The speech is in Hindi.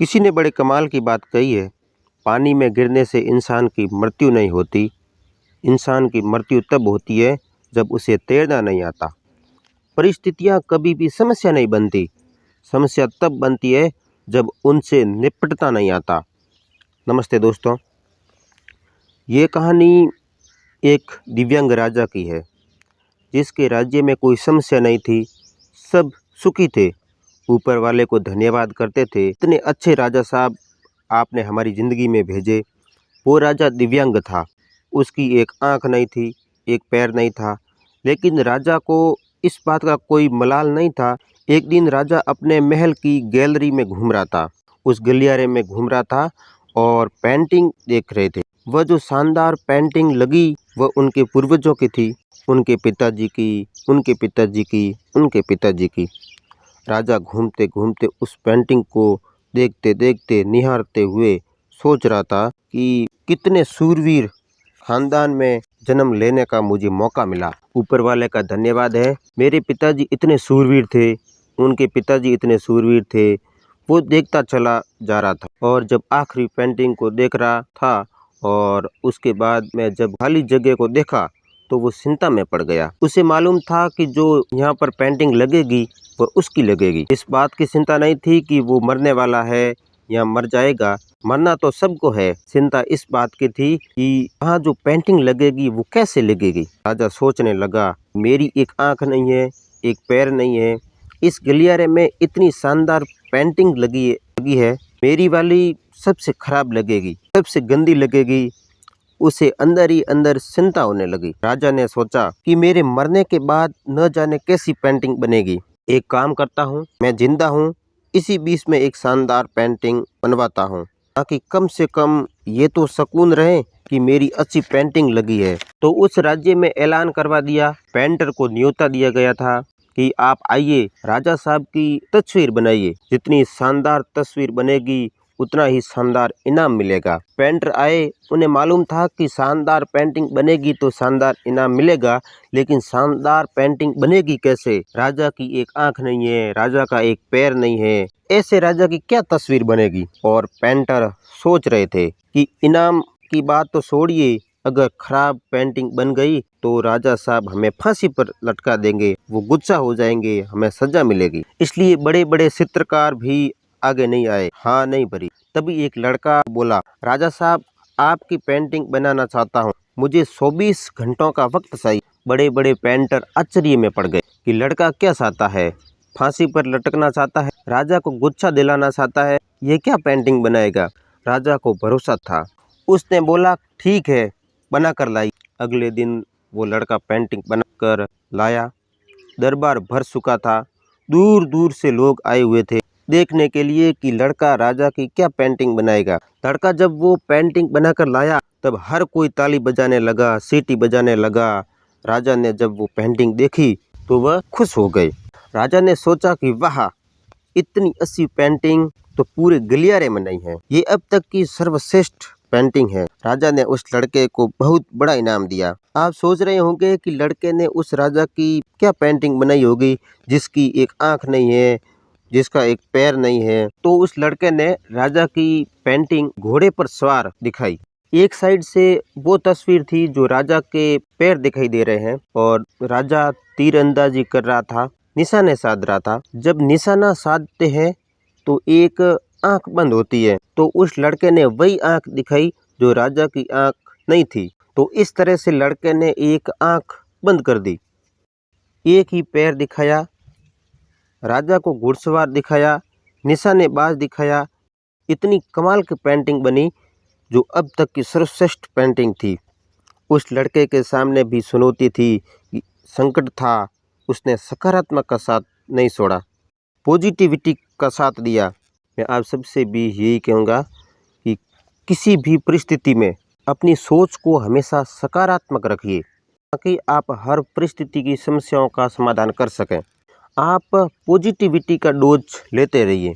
किसी ने बड़े कमाल की बात कही है, पानी में गिरने से इंसान की मृत्यु नहीं होती, इंसान की मृत्यु तब होती है जब उसे तैरना नहीं आता। परिस्थितियाँ कभी भी समस्या नहीं बनती, समस्या तब बनती है जब उनसे निपटना नहीं आता। नमस्ते दोस्तों, ये कहानी एक दिव्यांग राजा की है, जिसके राज्य में कोई समस्या नहीं थी, सब सुखी थे, ऊपर वाले को धन्यवाद करते थे। इतने अच्छे राजा साहब आपने हमारी ज़िंदगी में भेजे। वो राजा दिव्यांग था, उसकी एक आँख नहीं थी, एक पैर नहीं था, लेकिन राजा को इस बात का कोई मलाल नहीं था। एक दिन राजा अपने महल की गैलरी में घूम रहा था, उस गलियारे में घूम रहा था और पेंटिंग देख रहे थे। वह जो शानदार पेंटिंग लगी वह उनके पूर्वजों की थी, उनके पिताजी की, उनके पिताजी की, उनके पिताजी की। राजा घूमते घूमते उस पेंटिंग को देखते देखते निहारते हुए सोच रहा था कि कितने सूरवीर खानदान में जन्म लेने का मुझे मौका मिला। ऊपर वाले का धन्यवाद है, मेरे पिताजी इतने सूरवीर थे, उनके पिताजी इतने सूरवीर थे। वो देखता चला जा रहा था और जब आखिरी पेंटिंग को देख रहा था और उसके बाद में जब खाली जगह को देखा तो वो चिंता में पड़ गया। उसे मालूम था कि जो यहाँ पर पेंटिंग लगेगी वह उसकी लगेगी। इस बात की चिंता नहीं थी कि वो मरने वाला है या मर जाएगा, मरना तो सबको है। चिंता इस बात की थी कि वहाँ जो पेंटिंग लगेगी वो कैसे लगेगी। राजा सोचने लगा, मेरी एक आंख नहीं है, एक पैर नहीं है, इस गलियारे में इतनी शानदार पेंटिंग लगी है, मेरी वाली सबसे खराब लगेगी, सबसे गंदी लगेगी। उसे अंदर ही अंदर चिंता होने लगी। राजा ने सोचा कि मेरे मरने के बाद न जाने कैसी पेंटिंग बनेगी। एक काम करता हूँ, मैं जिंदा हूँ, इसी बीच में एक शानदार पेंटिंग बनवाता हूँ, ताकि कम से कम ये तो सुकून रहे कि मेरी अच्छी पेंटिंग लगी है। तो उस राज्य में ऐलान करवा दिया, पेंटर को न्योता दिया गया था कि आप आइए, राजा साहब की तस्वीर बनाइए, जितनी शानदार तस्वीर बनेगी उतना ही शानदार इनाम मिलेगा। पेंटर आए, उन्हें मालूम था कि शानदार पेंटिंग बनेगी तो शानदार इनाम मिलेगा, लेकिन शानदार पेंटिंग बनेगी कैसे? राजा की एक आंख नहीं है, राजा का एक पैर नहीं है, ऐसे राजा की क्या तस्वीर बनेगी? और पेंटर सोच रहे थे कि इनाम की बात तो छोड़िए, अगर खराब पेंटिंग बन गई तो राजा साहब हमें फांसी पर लटका देंगे, वो गुस्सा हो जाएंगे, हमें सजा मिलेगी। इसलिए बड़े बड़े चित्रकार भी आगे नहीं आए, हाँ नहीं भरी। तभी एक लड़का बोला, राजा साहब आपकी पेंटिंग बनाना चाहता हूँ, मुझे 24 घंटों का वक्त चाहिए। बड़े बड़े पेंटर आश्चर्य में पड़ गए कि लड़का क्या चाहता है, फांसी पर लटकना चाहता है, राजा को गुस्सा दिलाना चाहता है, ये क्या पेंटिंग बनाएगा? राजा को भरोसा था, उसने बोला ठीक है, बना कर लाई। अगले दिन वो लड़का पेंटिंग बनाकर लाया। दरबार भर चुका था, दूर दूर से लोग आए हुए थे देखने के लिए कि लड़का राजा की क्या पेंटिंग बनाएगा। लड़का जब वो पेंटिंग बनाकर लाया तब हर कोई ताली बजाने लगा, सीटी बजाने लगा। राजा ने जब वो पेंटिंग देखी तो वह खुश हो गए। राजा ने सोचा कि वाह, इतनी अच्छी पेंटिंग तो पूरे गलियारे में नहीं है, ये अब तक की सर्वश्रेष्ठ पेंटिंग है। राजा ने उस लड़के को बहुत बड़ा इनाम दिया। आप सोच रहे होंगे कि लड़के ने उस राजा की क्या पेंटिंग बनाई होगी, जिसकी एक आंख नहीं है, जिसका एक पैर नहीं है। तो उस लड़के ने राजा की पेंटिंग घोड़े पर सवार दिखाई। एक साइड से वो तस्वीर थी जो राजा के पैर दिखाई दे रहे हैं और राजा तीरंदाजी कर रहा था, निशाने साध रहा था। जब निशाना साधते हैं तो एक आंख बंद होती है, तो उस लड़के ने वही आंख दिखाई जो राजा की आंख नहीं थी। तो इस तरह से लड़के ने एक आंख बंद कर दी, एक ही पैर दिखाया, राजा को घुड़सवार दिखाया, निशानेबाज दिखाया। इतनी कमाल की पेंटिंग बनी जो अब तक की सर्वश्रेष्ठ पेंटिंग थी। उस लड़के के सामने भी चुनौती थी, संकट था, उसने सकारात्मक का साथ नहीं छोड़ा, पॉजिटिविटी का साथ दिया। मैं आप सबसे भी यही कहूँगा कि किसी भी परिस्थिति में अपनी सोच को हमेशा सकारात्मक रखिए, ताकि आप हर परिस्थिति की समस्याओं का समाधान कर सकें। आप पॉजिटिविटी का डोज लेते रहिए।